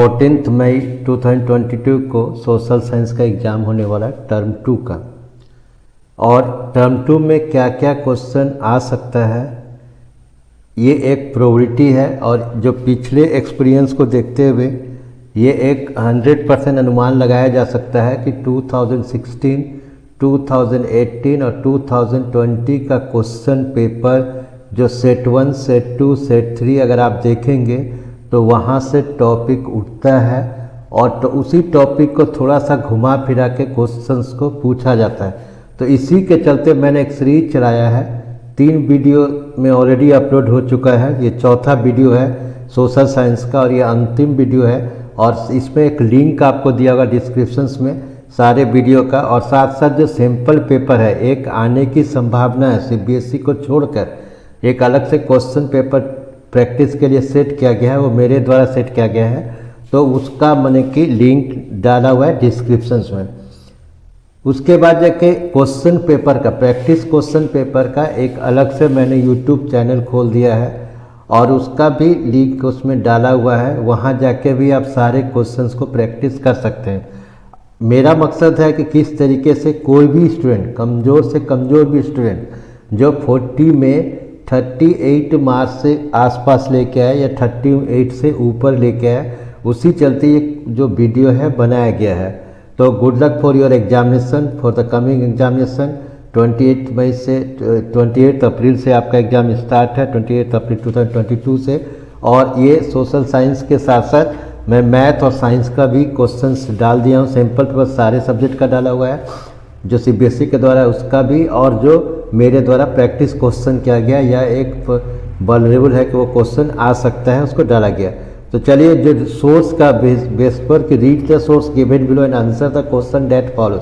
14 मई 2022 को social science का exam होने वाला है टर्म 2 का। और टर्म 2 में क्या क्या क्वेश्चन आ सकता है ये एक प्रोबेबिलिटी है, और जो पिछले एक्सपीरियंस को देखते हुए ये एक 100% अनुमान लगाया जा सकता है कि 2016, 2018 और 2020 का क्वेश्चन पेपर जो सेट 1, सेट 2, सेट 3 अगर आप देखेंगे तो वहाँ से टॉपिक उठता है और तो उसी टॉपिक को थोड़ा सा घुमा फिरा के क्वेश्चंस को पूछा जाता है। तो इसी के चलते मैंने एक सीरीज चलाया है, 3 वीडियो में ऑलरेडी अपलोड हो चुका है, ये चौथा वीडियो है सोशल साइंस का और ये अंतिम वीडियो है। और इसमें एक लिंक आपको दिया होगा डिस्क्रिप्शंस में सारे वीडियो का, और साथ साथ जो सैम्पल पेपर है एक आने की संभावना है सीबीएसई को छोड़कर, एक अलग से क्वेश्चन पेपर प्रैक्टिस के लिए सेट किया गया है, वो मेरे द्वारा सेट किया गया है, तो उसका मैंने कि लिंक डाला हुआ है डिस्क्रिप्शंस में। उसके बाद जाके क्वेश्चन पेपर का प्रैक्टिस क्वेश्चन पेपर का एक अलग से मैंने यूट्यूब चैनल खोल दिया है और उसका भी लिंक उसमें डाला हुआ है, वहाँ जाके भी आप सारे क्वेश्चंस को प्रैक्टिस कर सकते हैं। मेरा मकसद है कि किस तरीके से कोई भी स्टूडेंट, कमज़ोर से कमज़ोर भी स्टूडेंट जो 40 में 38 मार्क्स से आसपास लेके आए या 38 से ऊपर लेके आए, उसी चलते ये जो वीडियो है बनाया गया है। तो good luck for your examination, for the coming examination. 28 अप्रैल से आपका एग्ज़ाम स्टार्ट है, 28 अप्रैल 2022 से। और ये सोशल साइंस के साथ साथ मैं मैथ और साइंस का भी क्वेश्चंस डाल दिया हूँ, सैम्पल पेपर सारे सब्जेक्ट का डाला हुआ है, जो सीबीएसई के द्वारा उसका भी, और जो मेरे द्वारा प्रैक्टिस क्वेश्चन किया गया या एक वल्नरेबल है कि वो क्वेश्चन आ सकता है उसको डाला गया। तो चलिए जो सोर्स का बेस पर कि read the source given below and answer the question that follows.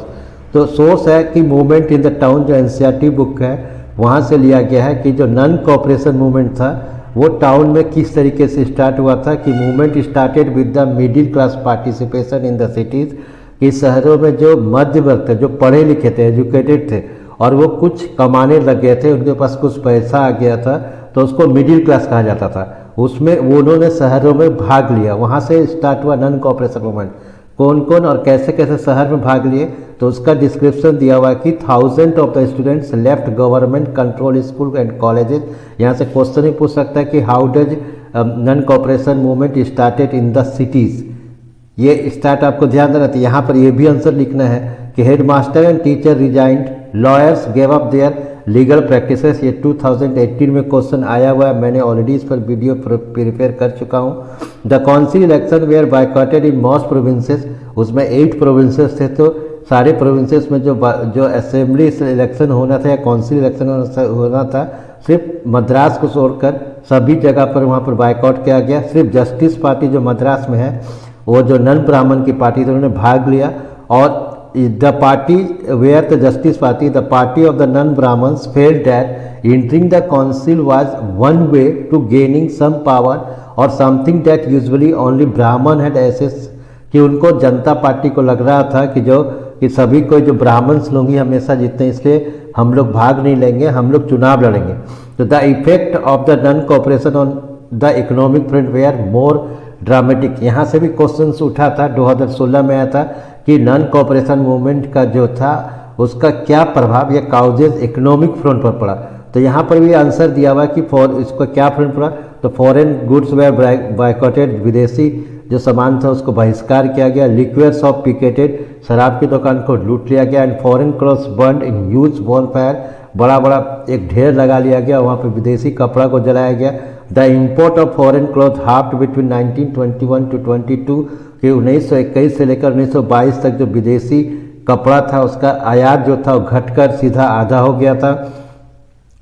तो सोर्स है कि मूवमेंट इन द टाउन, जो एनसीईआरटी बुक है वहाँ से लिया गया है कि जो नॉन कोऑपरेशन मूवमेंट था वो टाउन में किस तरीके से स्टार्ट हुआ था, कि movement started with the middle class participation in the cities, कि शहरों में जो मध्य वर्ग थे, जो पढ़े लिखे थे, एजुकेटेड थे और वो कुछ कमाने लग गए थे, उनके पास कुछ पैसा आ गया था, तो उसको मिडिल क्लास कहा जाता था, उसमें वो उन्होंने शहरों में भाग लिया। वहाँ से स्टार्ट हुआ नॉन कोऑपरेशन मूवमेंट। कौन कौन और कैसे कैसे शहर में भाग लिए, तो उसका डिस्क्रिप्शन दिया हुआ है कि 1000 of the students left government control school and colleges. यहाँ से क्वेश्चन ही पूछ सकता है कि how does non cooperation movement started in the cities. ये स्टार्ट आपको ध्यान देना था। यहाँ पर ये भी आंसर लिखना है कि head master and teacher resigned, lawyers gave up their legal practices. ये 2018 में क्वेश्चन आया हुआ है, मैंने ऑलरेडी इस पर वीडियो प्रिपेयर कर चुका हूँ। The council election were boycotted in most provinces, उसमें 8 प्रोविंसेस थे, तो सारे प्रोविंसेस में जो असेंबली इलेक्शन होना था या काउंसिल इलेक्शन होना था, सिर्फ मद्रास को छोड़कर सभी जगह पर वहाँ पर बायकॉट किया गया। सिर्फ जस्टिस पार्टी जो मद्रास में है, वो जो नन ब्राह्मण की पार्टी थी, उन्होंने भाग लिया। और the party were the Justice Party, the party of the non Brahmans felt that entering the council was one way to gaining some power और something that usually only Brahman had access, कि उनको जनता पार्टी को लग रहा था कि सभी को जो ब्राह्मण्स लोग ही हमेशा जीतते हैं, इसलिए हम लोग भाग नहीं लेंगे, हम लोग चुनाव लड़ेंगे। तो the effect of the non cooperation on the economic front were more dramatic. यहाँ से भी क्वेश्चन उठा था, 2016 में आया था कि नॉन कोऑपरेशन मूवमेंट का जो था उसका क्या प्रभाव या काउजेज इकोनॉमिक फ्रंट पर पड़ा। तो यहाँ पर भी आंसर दिया हुआ कि इसको क्या फ्रंट पड़ा, तो फॉरेन गुड्स वेयर बायकॉटेड, विदेशी जो सामान था उसको बहिष्कार किया गया। लिक्विड शॉप पिकेटेड, शराब की दुकान को लूट लिया गया। And foreign clothes burn in huge bonfire, बड़ा बड़ा एक ढेर लगा लिया गया, वहाँ पे विदेशी कपड़ा को जलाया गया। The import of foreign cloth halved between 1921 to 22, कि 1921 से लेकर 1922 तक जो विदेशी कपड़ा था उसका आयात जो था वो घटकर सीधा आधा हो गया था।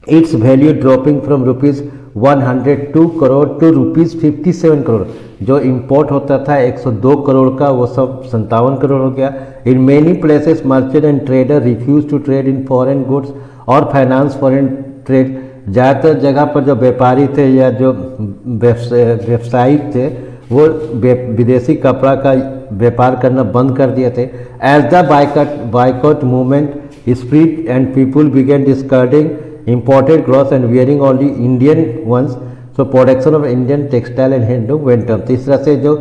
Its value dropping from ₹102 crore to ₹57 crore. जो इंपोर्ट होता था 102 करोड़ का, वो सब 57 करोड़ हो गया। In many places merchant and trader refuse to trade in foreign goods और फाइनेंस फॉरेन ट्रेड। ज़्यादातर जगह पर जो व्यापारी थे या जो व्यवसायिक थे वो विदेशी कपड़ा का व्यापार करना बंद कर दिए थे। As the boycott movement spread and people began discarding imported clothes and wearing only Indian ones, so production of Indian textile and handloom went up। तीसरा से जो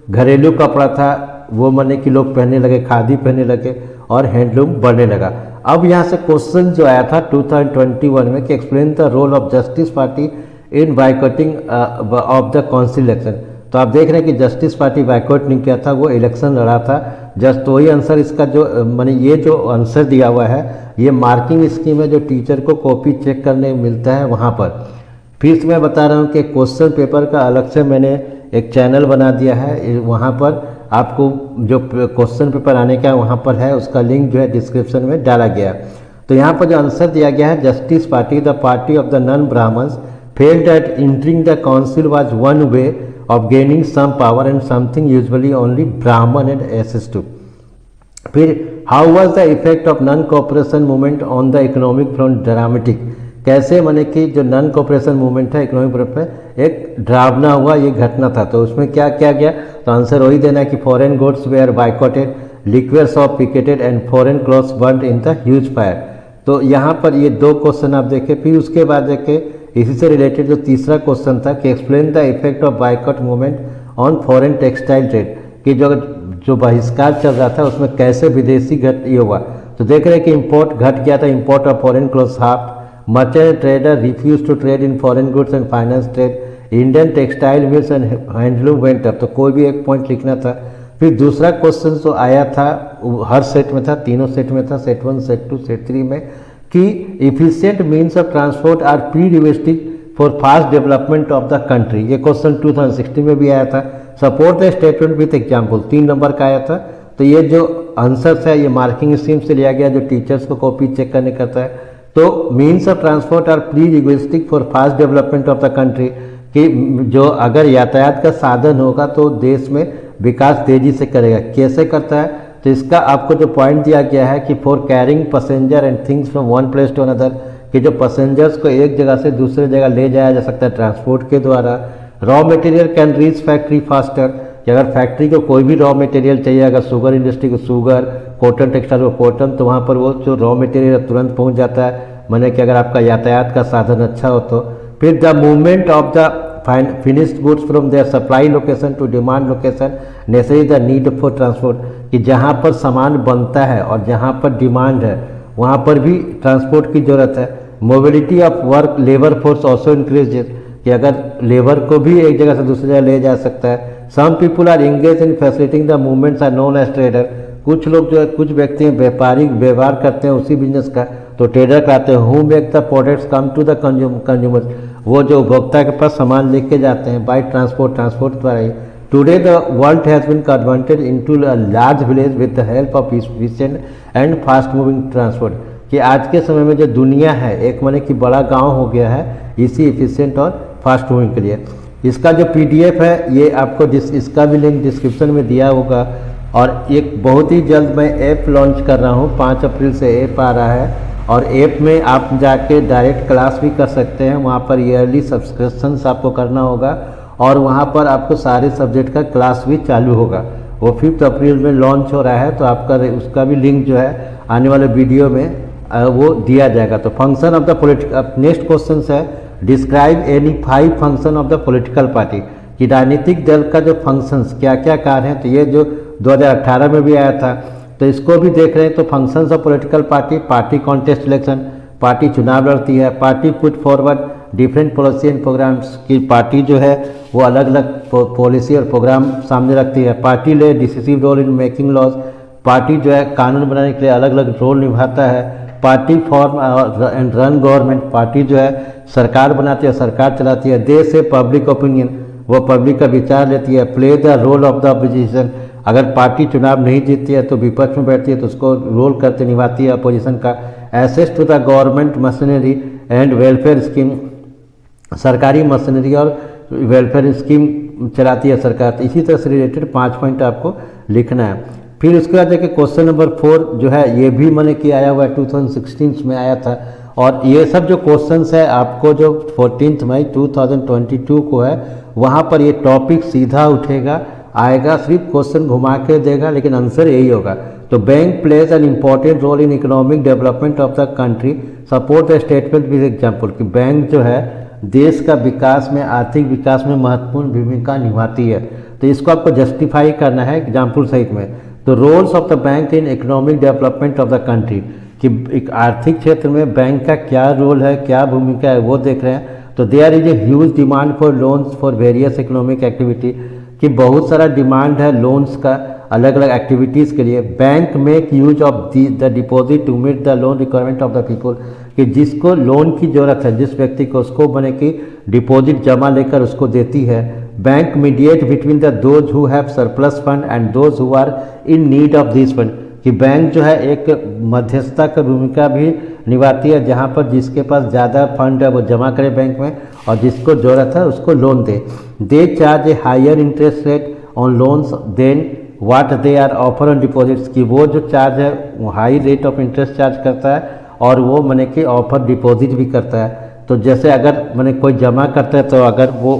घरेलू कपड़ा था वो माने कि लोग पहनने लगे, खादी पहनने लगे और हैंडलूम बढ़ने लगा। अब यहाँ से क्वेश्चन जो आया था 2021 में कि explain the role of justice party in boycotting of the council election. तो आप देख रहे हैं कि जस्टिस पार्टी बाइकआउट नहीं किया था, वो इलेक्शन लड़ा था। जस्ट तो वही आंसर इसका जो माने ये जो आंसर दिया हुआ है ये मार्किंग स्कीम है जो टीचर को कॉपी चेक करने मिलता है वहाँ पर। फिर से मैं बता रहा हूँ कि क्वेश्चन पेपर का अलग से मैंने एक चैनल बना दिया है, वहाँ पर आपको जो क्वेश्चन पेपर आने का वहाँ पर है उसका लिंक जो है डिस्क्रिप्शन में डाला गया। तो यहाँ पर जो आंसर दिया गया है Justice Party the party of the non Brahmans felt at entering the council was one way of gaining some power and something usually only Brahman and access to. फिर how was the effect of non cooperation movement on the economic front dramatic. कैसे माने कि जो non cooperation movement है economic front पे एक डरावना हुआ ये घटना था। तो उसमें क्या क्या गया, तो आंसर वही देना है कि foreign goods were boycotted, liquid shop picketed and foreign cloths burned in the huge fire. तो यहाँ पर ये दो क्वेश्चन आप देखें। फिर उसके बाद देखें इसी से रिलेटेड जो तीसरा क्वेश्चन था कि explain the effect of boycott movement on foreign textile trade, कि जो बहिष्कार चल रहा था उसमें कैसे विदेशी ये हुआ। तो देख रहे हैं कि इंपोर्ट घट गया था, import of foreign clothes half, merchant trader refuse to trade in foreign goods and finance trade, Indian textile mills and handloom went up. तो कोई भी एक पॉइंट लिखना था। फिर दूसरा क्वेश्चन जो आया था हर सेट में था, तीनों सेट में था, सेट 1 सेट 2 सेट 3 में, कि efficient means of transport are prerequisite for fast development of the country. ये क्वेश्चन 2016 में भी आया था। Support the statement with example 3 number का आया था। तो ये जो आंसर्स है ये मार्किंग स्कीम से लिया गया जो टीचर्स को कॉपी चेक करने करता है। तो means of transport are prerequisite for fast development of the country, कि जो अगर यातायात का साधन होगा तो देश में विकास तेजी से करेगा। कैसे करता है, तो इसका आपको जो पॉइंट दिया गया है कि for carrying passenger and things from one place to another, कि जो पैसेंजर्स को एक जगह से दूसरे जगह ले जाया जा सकता है ट्रांसपोर्ट के द्वारा। Raw material can reach factory faster, कि अगर फैक्ट्री को कोई भी रॉ मटेरियल चाहिए, अगर शुगर इंडस्ट्री को शुगर, कॉटन टेक्सटाइल को कॉटन, तो वहाँ पर वो जो रॉ मटेरियल तुरंत पहुँच जाता है, माने कि अगर आपका यातायात का साधन अच्छा हो तो। फिर the movement of the finished goods from their supply location to demand location necessary the need for transport, कि जहाँ पर सामान बनता है और जहाँ पर डिमांड है वहाँ पर भी ट्रांसपोर्ट की ज़रूरत है। Mobility of work labour force also increases, कि अगर लेबर को भी एक जगह से दूसरी जगह ले जा सकता है। Some people are engage in facilitating the movements are known as trader, कुछ लोग जो है कुछ व्यक्ति व्यापारिक व्यवहार करते हैं उसी बिजनेस का, तो ट्रेडर कहते हैं। Who make the products come to the consumer, वो जो उपभोक्ता के पास सामान लेके जाते हैं बाई ट्रांसपोर्ट द्वारा ही। Today the world has been converted into a large village with the help of efficient and fast moving transport, कि आज के समय में जो दुनिया है एक माने कि बड़ा गांव हो गया है इसी एफिशिएंट और फास्ट मूविंग के लिए। इसका जो PDF है ये आपको इसका भी लिंक डिस्क्रिप्शन में दिया होगा। और एक बहुत ही जल्द मैं ऐप लॉन्च कर रहा हूँ, 5 अप्रैल से ऐप आ रहा है, और ऐप में आप जाके डायरेक्ट क्लास भी कर सकते हैं। वहाँ पर ईयरली सब्सक्रिप्शंस आपको करना होगा और वहाँ पर आपको सारे सब्जेक्ट का क्लास भी चालू होगा। वो 5 अप्रैल में लॉन्च हो रहा है, तो आपका उसका भी लिंक जो है आने वाले वीडियो में वो दिया जाएगा। तो function of the political, next question है describe any 5 function of the political party, कि राजनीतिक दल का जो फंक्शंस क्या क्या कार्य हैं। तो ये जो 2018 में भी आया था, तो इसको भी देख रहे हैं। तो functions of political party, party contest election, party चुनाव लड़ती है, party put forward different policy and programmes, की पार्टी जो है वो अलग अलग पॉलिसी और प्रोग्राम सामने रखती है। पार्टी ले decisive role in making laws, party जो है कानून बनाने के लिए अलग अलग रोल निभाता है। Party form and run government, party जो है सरकार बनाती है, सरकार चलाती है। देश से पब्लिक ओपिनियन, वो पब्लिक का विचार लेती है। Play the role of the opposition, अगर पार्टी चुनाव नहीं जीतती है तो विपक्ष में बैठती है तो उसको रोल करते निभाती है अपोजिशन का। Access to the government machinery and welfare scheme, सरकारी मशीनरी और वेलफेयर स्कीम चलाती है सरकार। तो इसी तरह से रिलेटेड 5 पॉइंट आपको लिखना है। फिर उसके बाद देखिए क्वेश्चन नंबर 4 जो है ये भी मैंने कि आया हुआ है, 2016 में आया था। और ये सब जो क्वेश्चंस है आपको जो 14 मई 2022 को है वहाँ पर ये टॉपिक सीधा उठेगा, आएगा, सिर्फ क्वेश्चन घुमा के देगा लेकिन आंसर यही होगा। तो bank plays an important role in economic development of the country, support the statement with example, कि बैंक जो है देश का विकास में, आर्थिक विकास में महत्वपूर्ण भूमिका निभाती है। तो इसको आपको जस्टिफाई करना है एग्जाम्पल सहित में। तो roles of the bank in economic development of the country, कि एक आर्थिक क्षेत्र में बैंक का क्या रोल है, क्या भूमिका है, वो देख रहे हैं। तो there is a huge demand for loans for various economic activity, कि बहुत सारा डिमांड है लोन्स का अलग अलग एक्टिविटीज़ के लिए। Bank make use of the deposit to meet the loan requirement of the people, कि जिसको लोन की ज़रूरत है, जिस व्यक्ति को, उसको बने कि डिपॉजिट जमा लेकर उसको देती है। Bank mediate between the those who have surplus fund and those who are in need of this fund, कि बैंक जो है एक मध्यस्थता की भूमिका भी निभाती है, जहाँ पर जिसके पास ज़्यादा फंड है वो जमा करे बैंक में और जिसको ज़रूरत है उसको लोन दे। They charge a higher interest rate on loans than what they are offer on deposits, की वो जो चार्ज है वो high rate of interest charge करता है और वो मैंने कि ऑफर डिपॉजिट भी करता है। तो जैसे अगर मैंने कोई जमा करता है तो अगर वो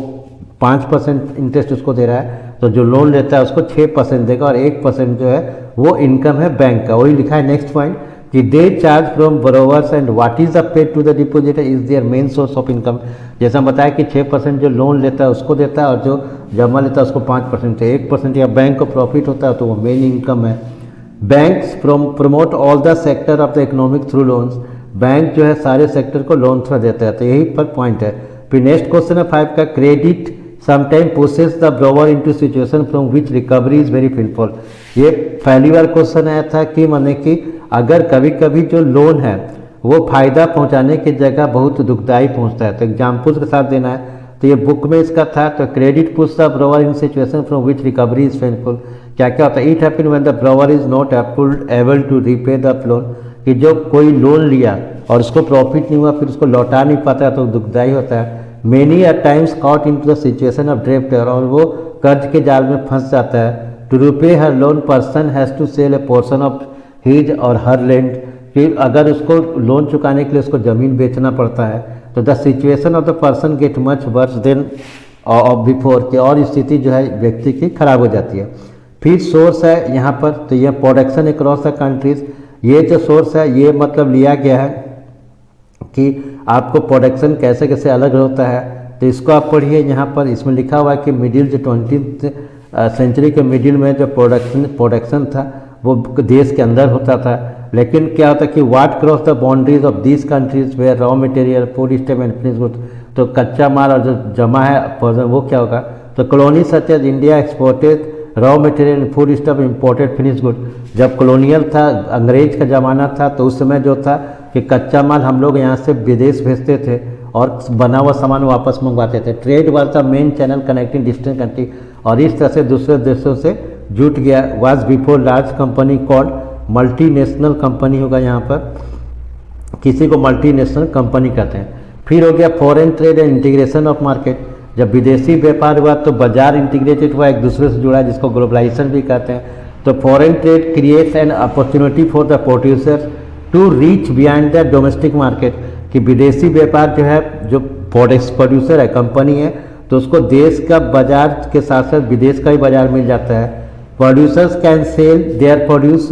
5% इंटरेस्ट उसको दे रहा है, तो जो लोन लेता है उसको 6% देगा और 1% जो है वो इनकम है बैंक का। वही लिखा है नेक्स्ट पॉइंट कि they charge from borrowers and what is the paid to the depositor is their main source of income. जैसा हम बताया कि 6% जो लोन लेता है उसको देता है और जो जमा लेता है उसको 5%, 1% या बैंक को प्रॉफिट होता है तो वो मेन इनकम है। Banks promote all the sector of the economic through loans, bank जो है सारे सेक्टर को लोन थ्रू देता है। तो यही पर पॉइंट है। फिर नेक्स्ट क्वेश्चन है 5 का, credit sometime pushes the borrower into situation from which recovery is very painful. ये पहली बार क्वेश्चन आया था कि माने कि अगर कभी कभी जो लोन है वो फायदा पहुंचाने की जगह बहुत दुखदायी पहुंचता है, तो एग्जाम्पल्स के साथ देना है। तो ये बुक में इसका था, तो credit push the borrower in situation from which recovery is painful. क्या क्या होता है, it happen when the borrower is not able to repay the loan, कि जो कोई लोन लिया और उसको प्रॉफिट नहीं हुआ फिर उसको लौटा नहीं पाता तो दुखदायी होता है। Many at times caught in to the situation of debtor, और वो कर्ज के जाल में फंस जाता है। To repay her loan person has to sell a portion of his or her land, कि अगर उसको लोन चुकाने के लिए उसको ज़मीन बेचना पड़ता है। तो the situation of the person get much worse than before, कि और स्थिति जो है व्यक्ति की खराब हो जाती है। फिर सोर्स है यहाँ पर, तो यह प्रोडक्शन अक्रॉस द कंट्रीज, ये जो सोर्स है ये मतलब लिया गया है कि आपको प्रोडक्शन कैसे कैसे अलग होता है। तो इसको आप पढ़िए, यहाँ पर इसमें लिखा हुआ है कि मिडिल जो 20th सेंचुरी के मिडिल में जो प्रोडक्शन था वो देश के अंदर होता था, लेकिन क्या होता है कि what cross the boundaries of these countries where raw material food step and finish good, तो कच्चा माल और जो जमा है वो क्या होगा। तो colony such as India exported raw material and food stuff imported finish good. जब कॉलोनियल था, अंग्रेज का ज़माना था, तो उस समय जो था कि कच्चा माल हम लोग यहाँ से विदेश भेजते थे और बना हुआ सामान वापस मंगवाते थे। Trade was the main channel connecting distant country, और इस तरह से दूसरे देशों से जुट गया। Was before large company called multinational company होगा, यहाँ पर किसी को मल्टीनेशनल कंपनी कहते हैं। फिर हो गया foreign trade and integration of market, जब विदेशी व्यापार हुआ तो बाजार इंटीग्रेटेड हुआ, एक दूसरे से जुड़ा, जिसको ग्लोबलाइजेशन भी कहते हैं। तो foreign trade creates an opportunity for the producers to reach beyond the domestic market, कि विदेशी व्यापार जो है, जो प्रोड्यूसर है, कंपनी है, तो उसको देश का बाजार के साथ साथ विदेश का भी बाजार मिल जाता है। Producers can sell their produce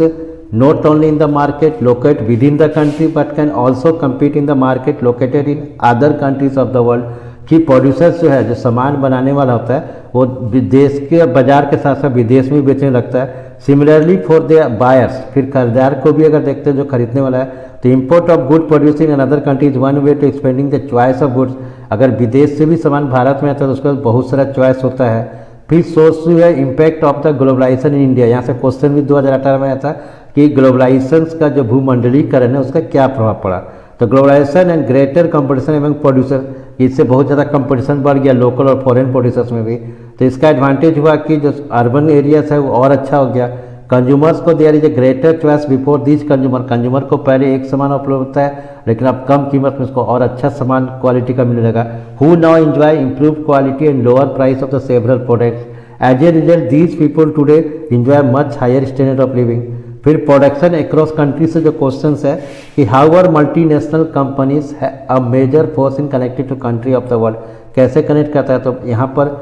not only in the market located with in the country but can also compete in the market located in other countries of the world, कि प्रोड्यूसर्स जो है, जो सामान बनाने वाला होता है, वो देश के बाजार के साथ साथ विदेश में बेचने लगता है। सिमिलरली फॉर द बायर्स, फिर खरीदार को भी अगर देखते हैं जो खरीदने वाला है, तो import of good producing in other countries one way to expanding the choice of goods, अगर विदेश से भी सामान भारत में आता है तो उसका बहुत सारा चॉइस होता है। फिर सोर्स जो है impact of the globalisation in India, यहाँ से क्वेश्चन भी 2018 में आया था कि ग्लोबलाइजेशन का जो भूमंडलीकरण है उसका क्या प्रभाव पड़ा। तो ग्लोबलाइजेशन एंड ग्रेटर कंपटीशन एवं प्रोड्यूसर, इससे बहुत ज़्यादा कंपटीशन बढ़ गया लोकल और फॉरेन प्रोड्यूसर्स में भी। तो इसका एडवांटेज हुआ कि जो अर्बन एरियाज है वो और अच्छा हो गया। कंज्यूमर्स को there is a greater choice before this consumer को पहले एक सामान उपलब्ध होता है, लेकिन अब कम कीमत में उसको और अच्छा सामान क्वालिटी का मिलने लगा। Who now enjoy improve quality and lower price of the several products. As a result these people today enjoy much higher standard of living. फिर प्रोडक्शन अक्रॉस कंट्री से जो क्वेश्चन है कि how are multinational companies a major force in connected to country of the world, कैसे connect करता है। तो यहाँ पर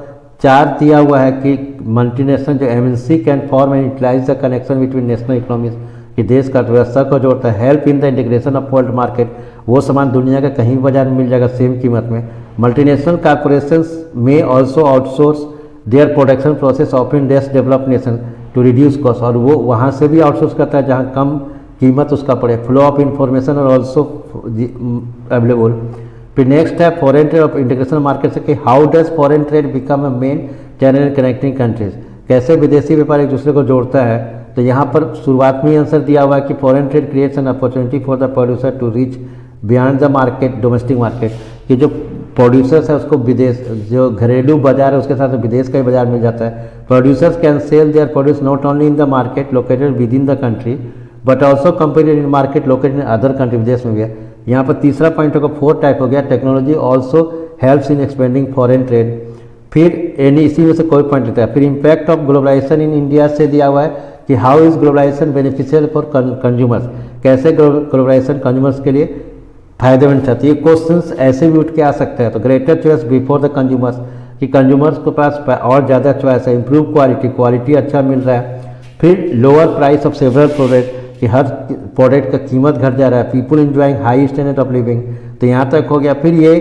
4 दिया हुआ है कि मल्टीनेशनल जो MNC can form and utilise the connection between national economies, कि देश का अर्थव्यवस्था को जोड़ता है। Help in the integration of world market, वो सामान दुनिया का कहीं बाजार में मिल जाएगा सेम कीमत में। मल्टीनेशनल कॉर्पोरेशंस में also outsource their production process of in less developed nation to reduce cost, और वो वहाँ से भी आउटसोर्स करता है जहाँ कम कीमत उसका पड़े। फ्लो ऑफ इंफॉर्मेशन और ऑल्सो अवेलेबल। फिर नेक्स्ट है foreign trade off integration market से कि how does foreign trade become a main channel in connecting countries, कैसे विदेशी व्यापार एक दूसरे को जोड़ता है। तो यहाँ पर शुरुआत में ही आंसर दिया हुआ है कि foreign trade creates an opportunity for the producer to reach beyond the market domestic market, कि जो प्रोड्यूसर्स है उसको विदेश, जो घरेलू बाजार है उसके साथ विदेश का ही बाजार मिल जाता है। Producers can sell their produce not only in the market located with in the country but also competed in market located in other country, विदेश में भी है। यहाँ पर तीसरा पॉइंट होगा, फोर्थ टाइप हो गया technology also helps in expanding foreign trade. फिर यानी इसी में से कोई पॉइंट लेता है। फिर impact of globalisation in India से दिया हुआ है कि how is globalisation beneficial for consumers, कैसे ग्लोबलाइजेशन कंज्यूमर्स के लिए फायदेमंद है। तो ये क्वेश्चंस ऐसे भी उठ के आ सकते हैं। तो greater choice before the consumers, कि कंज्यूमर्स के पास और ज़्यादा चॉइस है। इम्प्रूव क्वालिटी अच्छा मिल रहा है। फिर lower price of several product, कि हर प्रोडक्ट का कीमत घट जा रहा है। People enjoying high standard of living, तो यहाँ तक हो गया। फिर ये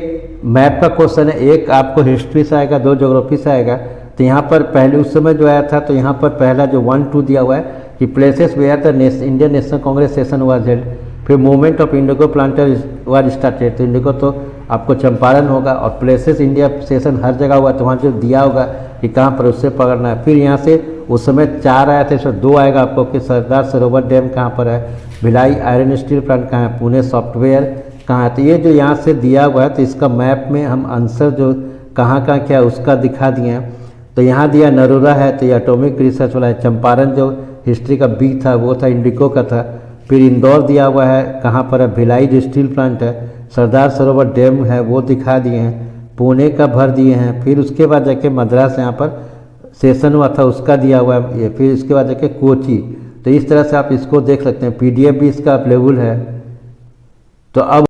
मैप का क्वेश्चन है, एक आपको हिस्ट्री से आएगा, दो ज्योग्राफी से आएगा। तो यहाँ पर पहले उस समय जो आया था, तो यहाँ पर पहला जो 1, 2 दिया हुआ है कि places where the Indian National Congress session was held. फिर movement of indigo planter was started, तो इंडिगो तो आपको चंपारण होगा, और प्लेसेस इंडिया सेशन हर जगह हुआ, तो वहाँ जो दिया होगा कि कहाँ पर उससे पकड़ना है। फिर यहाँ से उस समय 4 आया था, इसमें 2 आएगा आपको कि सरदार सरोवर डैम कहाँ पर है, भिलाई आयरन स्टील प्लांट कहाँ है, पुणे सॉफ्टवेयर कहाँ है। तो ये जो यहाँ से दिया हुआ है, तो इसका मैप में हम आंसर जो कहाँ कहाँ क्या है उसका दिखा दिए हैं। तो यहाँ दिया नरोरा है, तो ये एटॉमिक रिसर्च वाला है। चंपारण जो हिस्ट्री का बी था वो था इंडिको का था। फिर इंदौर दिया हुआ है, कहाँ पर है, भिलाई जो स्टील प्लांट है। सरदार सरोवर डैम है वो दिखा दिए हैं, पुणे का भर दिए हैं। फिर उसके बाद जाके मद्रास यहाँ पर सेशन हुआ था उसका दिया हुआ है ये। फिर इसके बाद जाके कोची। तो इस तरह से आप इसको देख सकते हैं, PDF भी इसका अवेलेबल है। तो अब